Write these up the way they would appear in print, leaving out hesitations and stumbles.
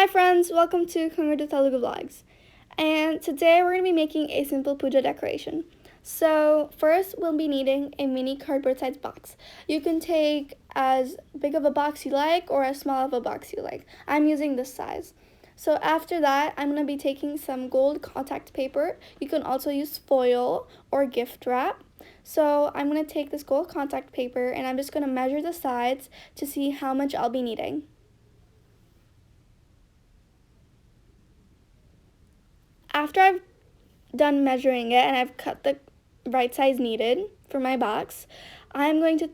Hi friends, welcome to Kavitha Telugu vlogs. And today we're going to be making a simple puja decoration. So first we'll be needing a mini cardboard sized box. You can take as big of a box you like or as small of a box you like. I'm using this size. So after that, I'm going to be taking some gold contact paper. You can also use foil or gift wrap. So I'm going to take this gold contact paper and I'm just going to measure the sides to see how much I'll be needing. After I've done measuring it and I've cut the right size needed for my box, I'm going to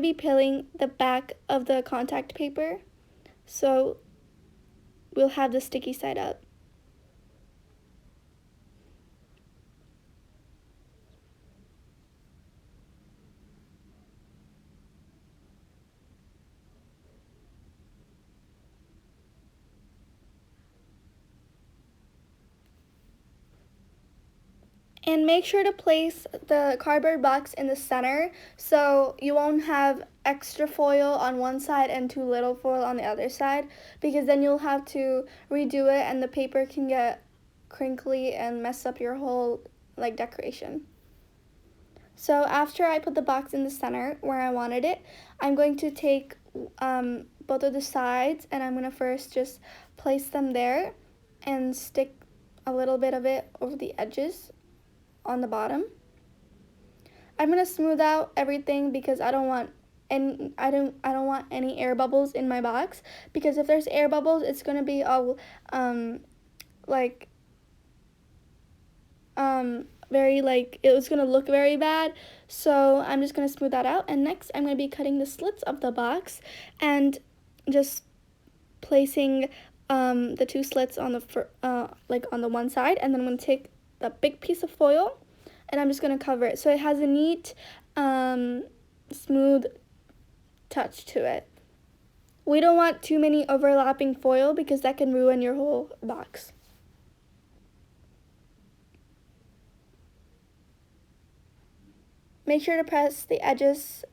be peeling the back of the contact paper so we'll have the sticky side up. And make sure to place the cardboard box in the center so you won't have extra foil on one side and too little foil on the other side, because then you'll have to redo it and the paper can get crinkly and mess up your whole decoration. So after I put the box in the center where I wanted it, I'm going to take both of the sides and I'm going to first just place them there and stick a little bit of it over the edges on the bottom. I'm going to smooth out everything because I don't want any air bubbles in my box, because if there's air bubbles it's going to be all it's going to look very bad. So I'm just going to smooth that out, and next I'm going to be cutting the slits of the box and just placing the two slits on the on the one side, and then I'm going to take the big piece of foil and I'm just going to cover it so it has a neat smooth touch to it. We don't want too many overlapping foil because that can ruin your whole box. Make sure to press the edges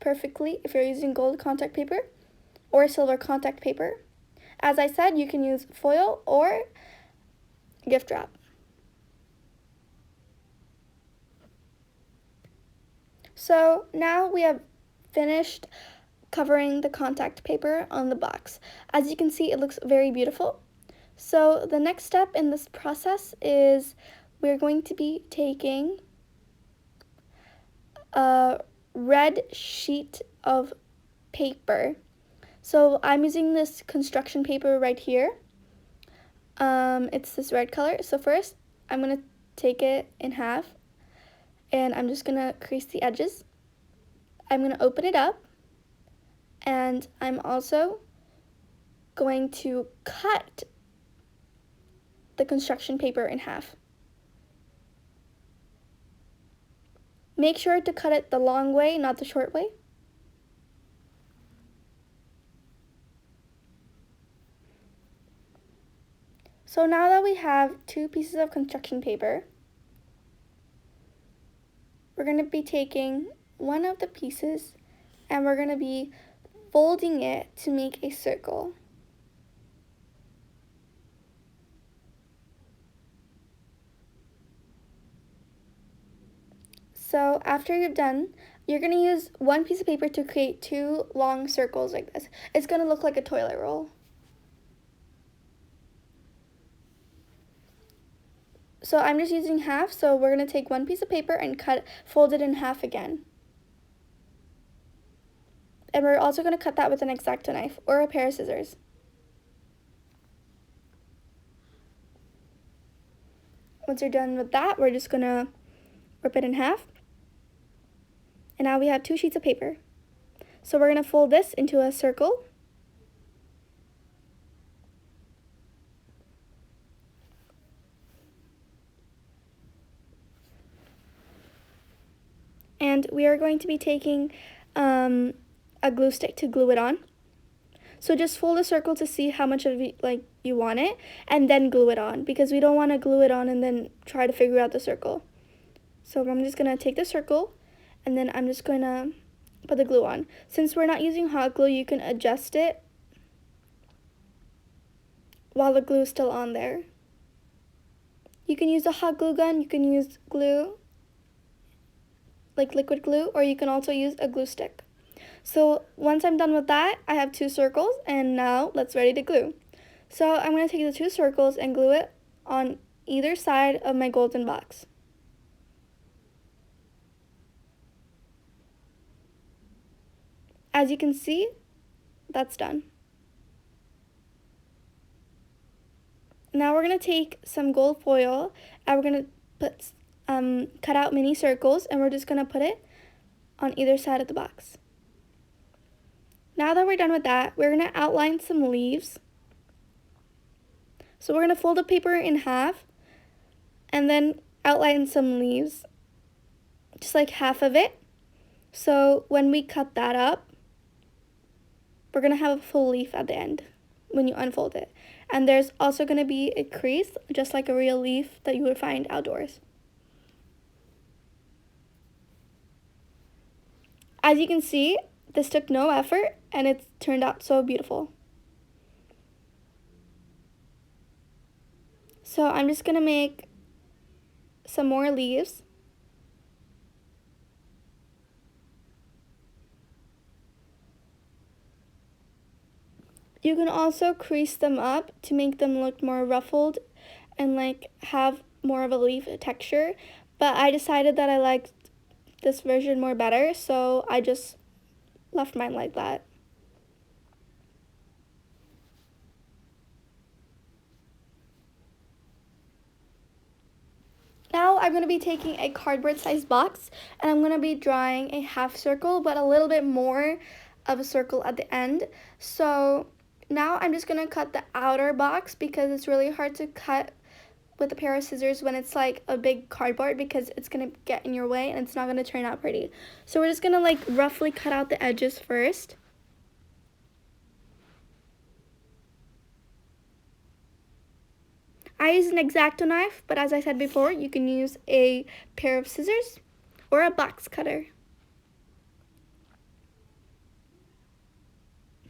perfectly if you're using gold contact paper or silver contact paper. As I said, you can use foil or gift wrap. So now we have finished covering the contact paper on the box. As you can see, it looks very beautiful. So the next step in this process is we're going to be taking a red sheet of paper. So I'm using this construction paper right here. It's this red color. So first I'm going to take it in half and I'm just going to crease the edges. I'm going to open it up and I'm also going to cut the construction paper in half. Make sure to cut it the long way, not the short way. So now that we have two pieces of construction paper, we're going to be taking one of the pieces and we're going to be folding it to make a circle. So after you're done, you're going to use one piece of paper to create two long circles like this. It's going to look like a toilet roll. So I'm just using half, so we're going to take one piece of paper and fold it in half again. And we're also going to cut that with an X-Acto knife or a pair of scissors. Once you're done with that, we're just going to rip it in half. And now we have two sheets of paper. So we're going to fold this into a circle. And we are going to be taking a glue stick to glue it on. So just fold a circle to see how much of you want it, and then glue it on, because we don't want to glue it on and then try to figure out the circle. So I'm just going to take the circle and then I'm just going to put the glue on. Since we're not using hot glue, you can adjust it while the glue is still on there. You can use a hot glue gun, you can use glue, like liquid glue, or you can also use a glue stick. So once I'm done with that, I have 2 circles, and now let's ready to glue. So I'm going to take the 2 circles and glue it on either side of my golden box. As you can see, that's done. Now we're going to take some gold foil and we're going to cut out mini circles, and we're just going to put it on either side of the box. Now that we're done with that, we're going to outline some leaves. So we're going to fold the paper in half and then outline some leaves, just like half of it. So when we cut that up, we're going to have a full leaf at the end when you unfold it. And there's also going to be a crease, just like a real leaf that you would find outdoors. As you can see, this took no effort and it turned out so beautiful. So I'm just going to make some more leaves. You can also crease them up to make them look more ruffled and like have more of a leaf texture, but I decided that I liked this version more better, so I just left mine like that. Now I'm going to be taking a cardboard sized box and I'm going to be drawing a half circle, but a little bit more of a circle at the end. So now I'm just going to cut the outer box because it's really hard to cut with a pair of scissors when it's like a big cardboard, because it's going to get in your way and it's not going to turn out pretty. So we're just going to like roughly cut out the edges first. I use an X-Acto knife, but as I said before, you can use a pair of scissors or a box cutter.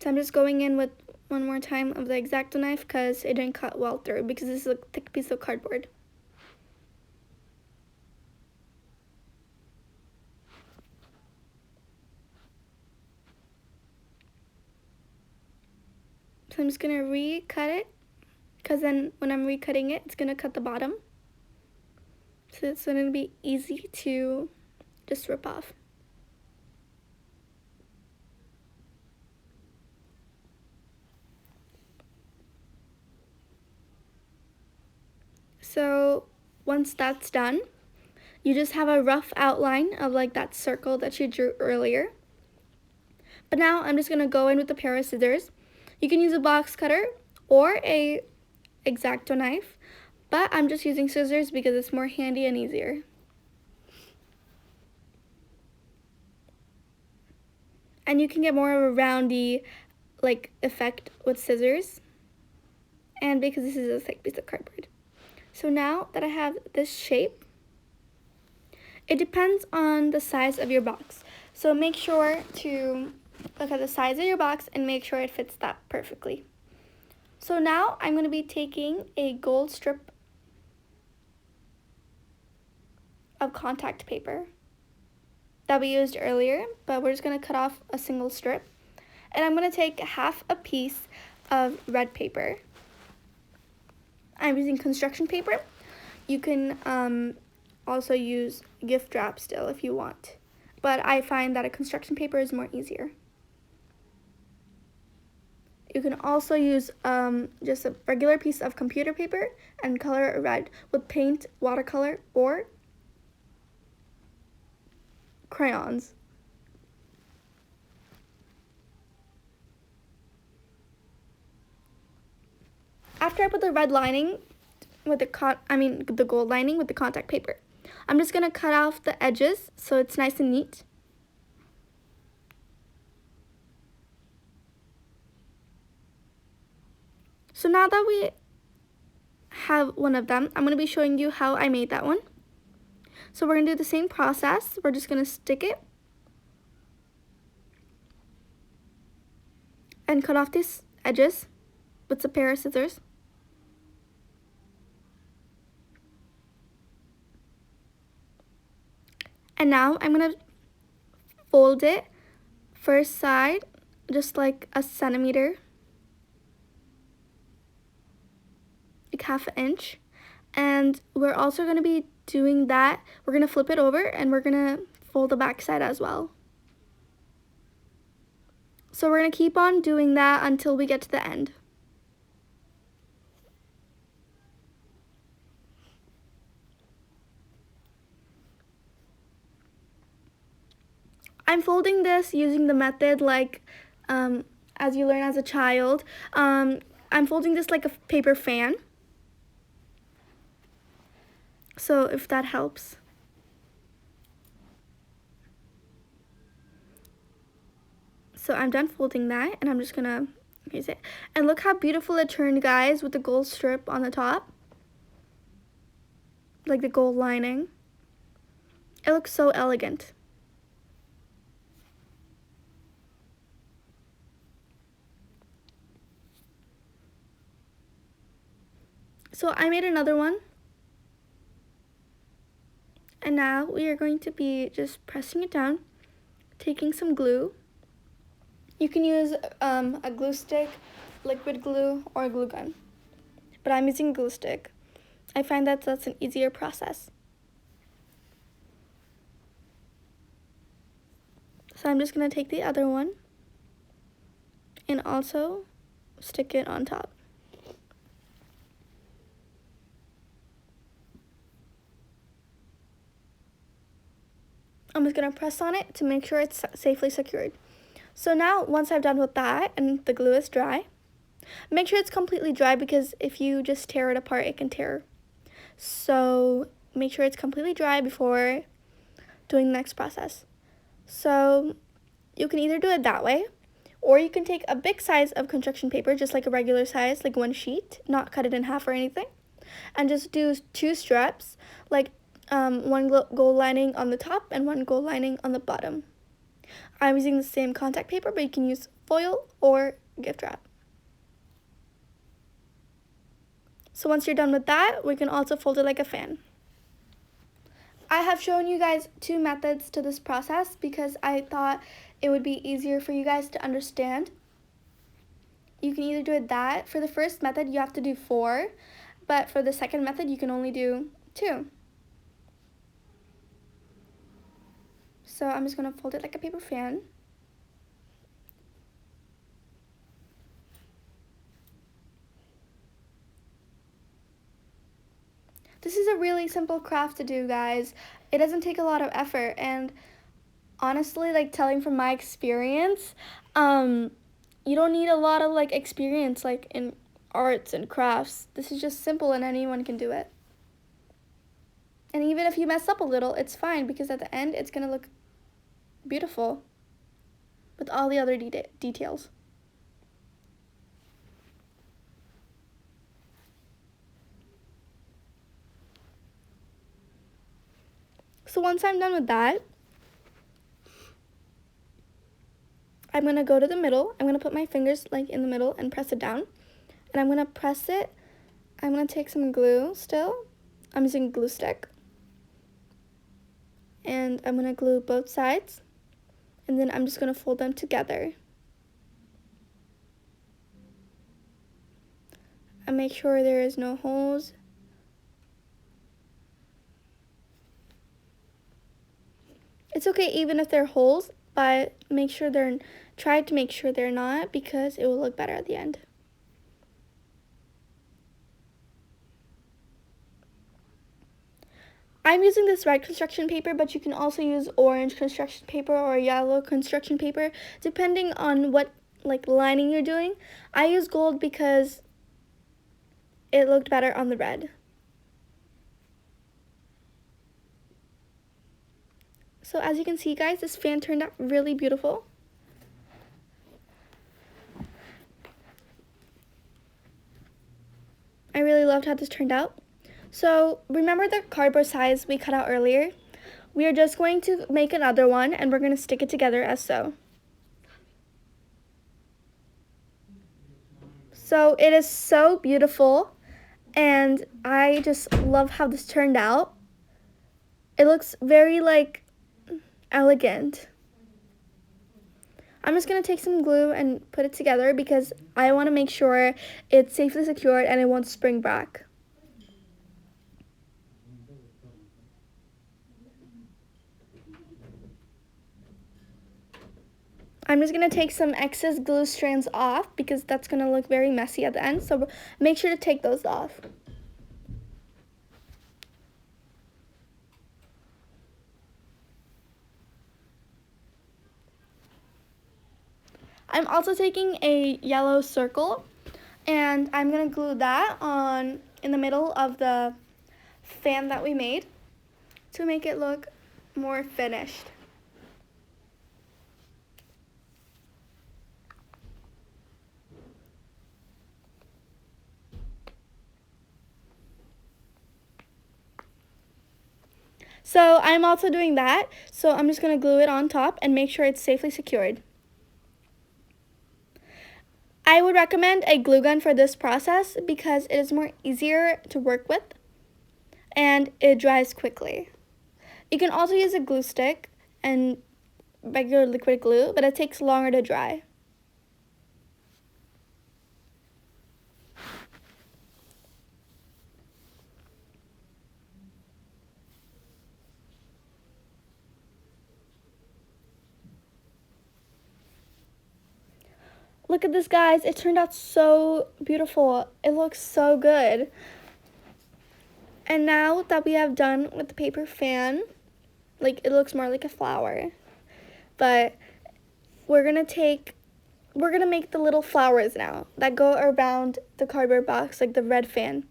So I'm just going in with one more time of the X-Acto knife because it didn't cut well through, because this is a thick piece of cardboard. So I'm just going to recut it, because then when I'm recutting it, it's going to cut the bottom. So it's going to be easy to just rip off. So once that's done, you just have a rough outline of like that circle that you drew earlier. But now I'm just going to go in with a pair of scissors. You can use a box cutter or a X-Acto knife, but I'm just using scissors because it's more handy and easier. And you can get more of a roundy like effect with scissors, and because this is a thick piece of cardboard. So now that I have this shape, it depends on the size of your box. So make sure to look at the size of your box and make sure it fits that perfectly. So now I'm going to be taking a gold strip of contact paper that we used earlier, but we're just going to cut off a single strip. And I'm going to take half a piece of red paper. I'm using construction paper. You can also use gift wrap still if you want, but I find that a construction paper is more easier. You can also use just a regular piece of computer paper and color it red with paint, watercolor, or crayons. After I put the red lining with the gold lining with the contact paper, I'm just gonna cut off the edges so it's nice and neat. So now that we have one of them, I'm gonna be showing you how I made that one. So we're gonna do the same process. We're just gonna stick it and cut off these edges with a pair of scissors. And now I'm going to fold it first side just like a centimeter, like half an inch. And we're also going to be doing that. We're going to flip it over and we're going to fold the back side as well. So we're going to keep on doing that until we get to the end. I'm folding this using the method like as you learn as a child. I'm folding this like a paper fan. So if that helps. So I'm done folding that and I'm just gonna erase it. And look how beautiful it turned, guys, with the gold strip on the top. Like the gold lining. It looks so elegant. So I made another one. And now we are going to be just pressing it down, taking some glue. You can use a glue stick, liquid glue, or a glue gun. But I'm using a glue stick. I find that that's an easier process. So I'm just going to take the other one and also stick it on top. I'm just going to press on it to make sure it's safely secured. So now, once I've done with that and the glue is dry, make sure it's completely dry because if you just tear it apart, it can tear. So make sure it's completely dry before doing the next process. So you can either do it that way, or you can take a big size of construction paper, just like a regular size, like one sheet, not cut it in half or anything, and just do 2 strips, like one gold lining on the top and one gold lining on the bottom. I'm using the same contact paper, but you can use foil or gift wrap. So once you're done with that, we can also fold it like a fan. I have shown you guys 2 methods to this process because I thought it would be easier for you guys to understand. You can either do it that. For the first method, you have to do 4, but for the second method, you can only do 2. So I'm just going to fold it like a paper fan. This is a really simple craft to do, guys. It doesn't take a lot of effort, and honestly, like telling from my experience, you don't need a lot of like experience like in arts and crafts. This is just simple and anyone can do it. And even if you mess up a little, it's fine because at the end it's gonna look beautiful with all the other details. So once I'm done with that, I'm gonna go to the middle. I'm gonna put my fingers like in the middle and press it down. And I'm gonna press it. I'm gonna take some glue still. I'm using a glue stick. And I'm gonna glue both sides. And then I'm just gonna fold them together. And make sure there is no holes. It's okay even if there are holes, but try to make sure they're not because it will look better at the end. I'm using this red construction paper, but you can also use orange construction paper or yellow construction paper, depending on what like lining you're doing. I use gold because it looked better on the red. So as you can see, guys, this fan turned out really beautiful. I really loved how this turned out. So remember the cardboard size we cut out earlier? We are just going to make another one and we're going to stick it together as so. So it is so beautiful and I just love how this turned out. It looks very like elegant. I'm just going to take some glue and put it together because I want to make sure it's safely secured and it won't spring back. I'm just going to take some excess glue strands off because that's going to look very messy at the end, so make sure to take those off. I'm also taking a yellow circle and I'm going to glue that on in the middle of the fan that we made to make it look more finished. So I'm also doing that, so I'm just going to glue it on top and make sure it's safely secured. I would recommend a glue gun for this process because it is more easier to work with and it dries quickly. You can also use a glue stick and regular liquid glue, but it takes longer to dry. Look at this, guys. It turned out so beautiful. It looks so good. And now that we have done with the paper fan, like it looks more like a flower. But we're gonna make the little flowers now that go around the cardboard box, like the red fan.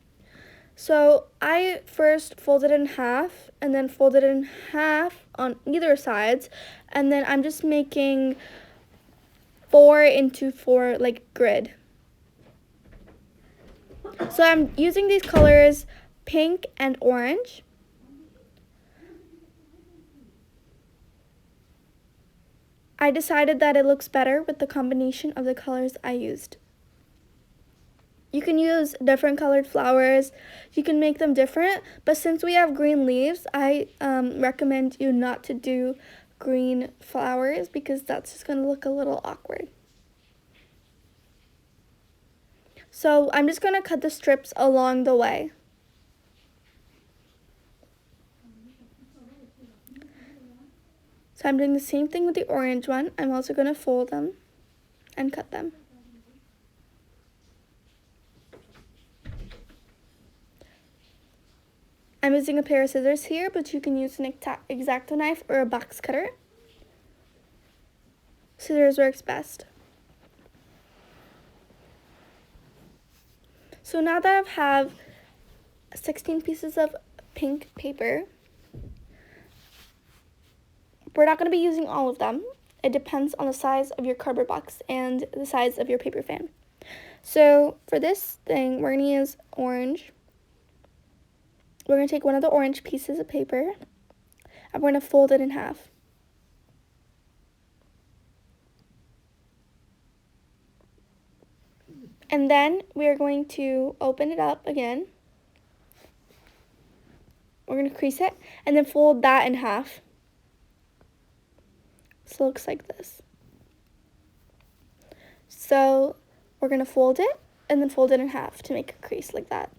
So I first folded it in half and then folded it in half on either sides, and then I'm just making 4 into 4 like grid. So I'm using these colors pink and orange. I decided that it looks better with the combination of the colors I used. You can use different colored flowers, you can make them different, but since we have green leaves, I recommend you not to do green flowers because that's just going to look a little awkward. So I'm just going to cut the strips along the way. So I'm doing the same thing with the orange one. I'm also going to fold them and cut them. I'm using a pair of scissors here, but you can use an X-Acto knife or a box cutter. Scissors works best. So now that I have 16 pieces of pink paper, we're not going to be using all of them. It depends on the size of your cardboard box and the size of your paper fan. So for this thing, we're going to use orange. We're going to take one of the orange pieces of paper and we're going to fold it in half. And then we are going to open it up again. We're going to crease it and then fold that in half. So it looks like this. So we're going to fold it and then fold it in half to make a crease like that.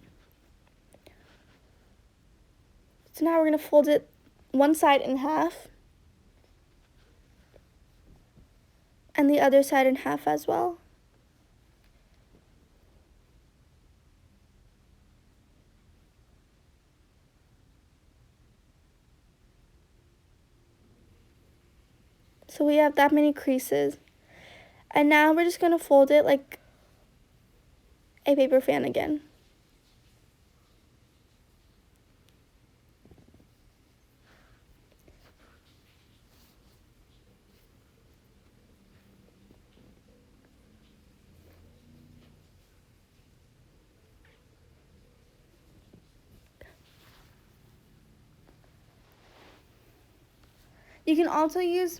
So now we're going to fold it one side in half and the other side in half as well. So we have that many creases. And now we're just going to fold it like a paper fan again. You can also use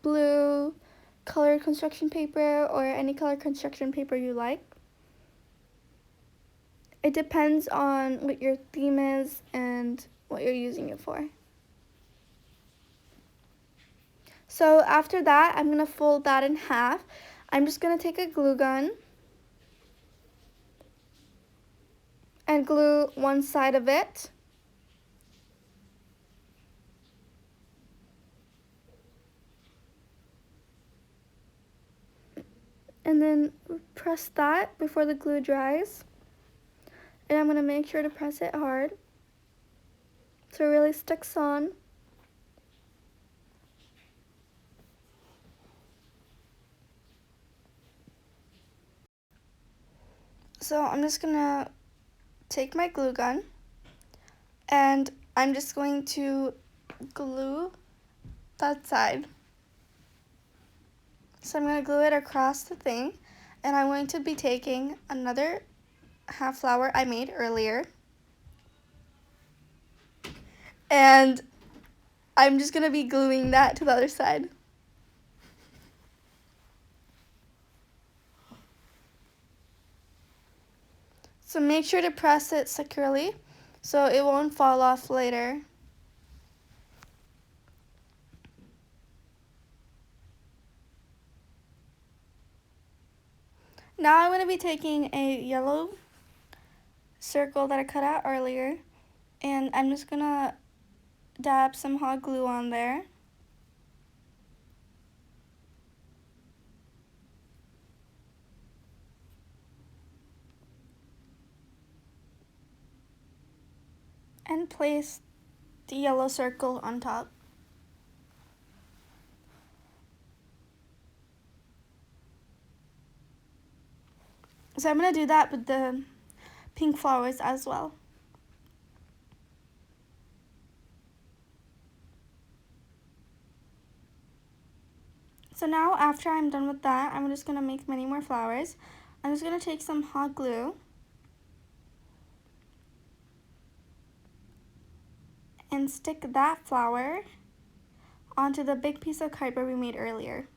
blue colored construction paper or any colored construction paper you like. It depends on what your theme is and what you're using it for. So after that, I'm going to fold that in half. I'm just going to take a glue gun and glue one side of it. And then press that before the glue dries. And I'm going to make sure to press it hard so it really sticks on. So I'm just going to take my glue gun and I'm just going to glue that side. So I'm going to glue it across the thing, and I'm going to be taking another half flower I made earlier, and I'm just going to be gluing that to the other side. So make sure to press it securely so it won't fall off later. Now I'm going to be taking a yellow circle that I cut out earlier, and I'm just going to dab some hot glue on there. And place the yellow circle on top. So I'm going to do that with the pink flowers as well. So now after I'm done with that, I'm just going to make many more flowers. I'm just going to take some hot glue and stick that flower onto the big piece of cardboard we made earlier.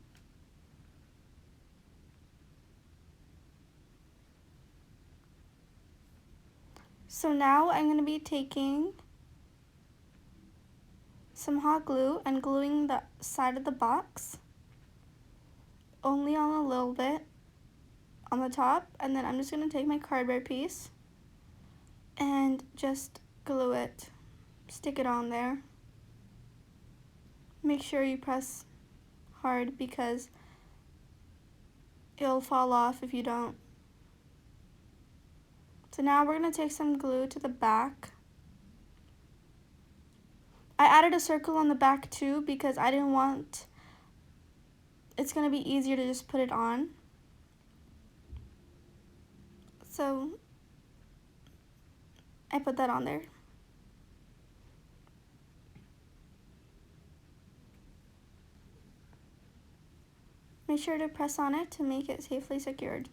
So now I'm going to be taking some hot glue and gluing the side of the box only on a little bit on the top, and then I'm just going to take my cardboard piece and just glue it, stick it on there. Make sure you press hard because it'll fall off if you don't. So now we're going to take some glue to the back. I added a circle on the back too because I didn't want, it's going to be easier to just put it on. So I put that on there. Make sure to press on it to make it safely secured.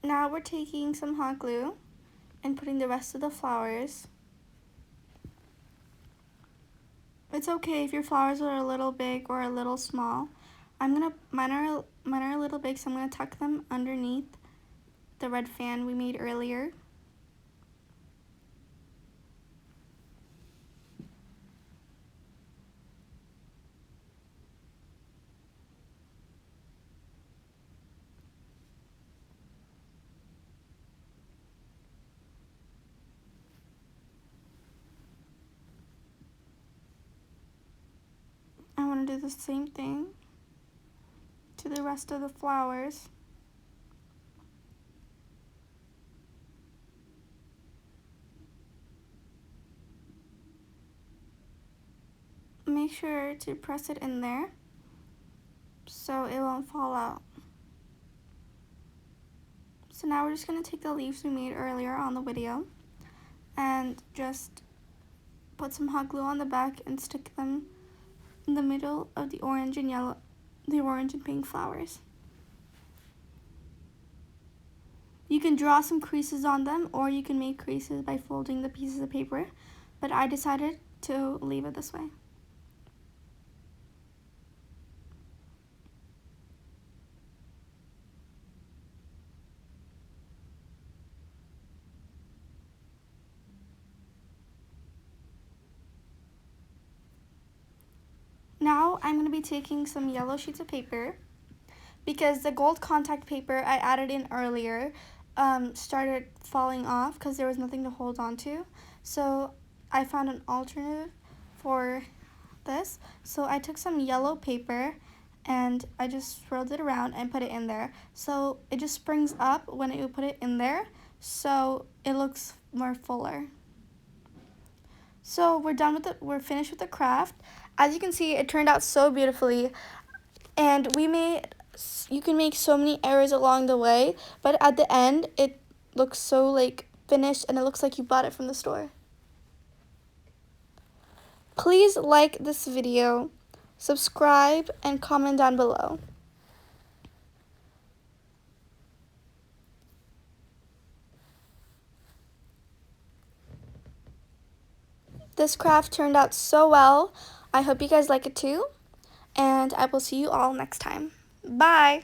Now we're taking some hot glue and putting the rest of the flowers. It's okay if your flowers are a little big or a little small. Mine are a little big, so I'm gonna tuck them underneath the red fan we made earlier. I want to do the same thing to the rest of the flowers. Make sure to press it in there so it won't fall out. So now we're just going to take the leaves we made earlier on the video and just put some hot glue on the back and stick them in the middle of the orange and yellow, the orange and pink flowers. You can draw some creases on them, or you can make creases by folding the pieces of paper, but I decided to leave it this way. now I'm going to be taking some yellow sheets of paper because the gold contact paper I added in earlier started falling off because there was nothing to hold on to. So I found an alternative for this. So I took some yellow paper and I just swirled it around and put it in there. So it just springs up when you put it in there, so it looks more fuller. So we're finished with the craft. As you can see, it turned out so beautifully, and you can make so many errors along the way, but at the end it looks so like finished and it looks like you bought it from the store. Please like this video, subscribe, and comment down below. This craft turned out so well. I hope you guys like it too, and I will see you all next time. Bye!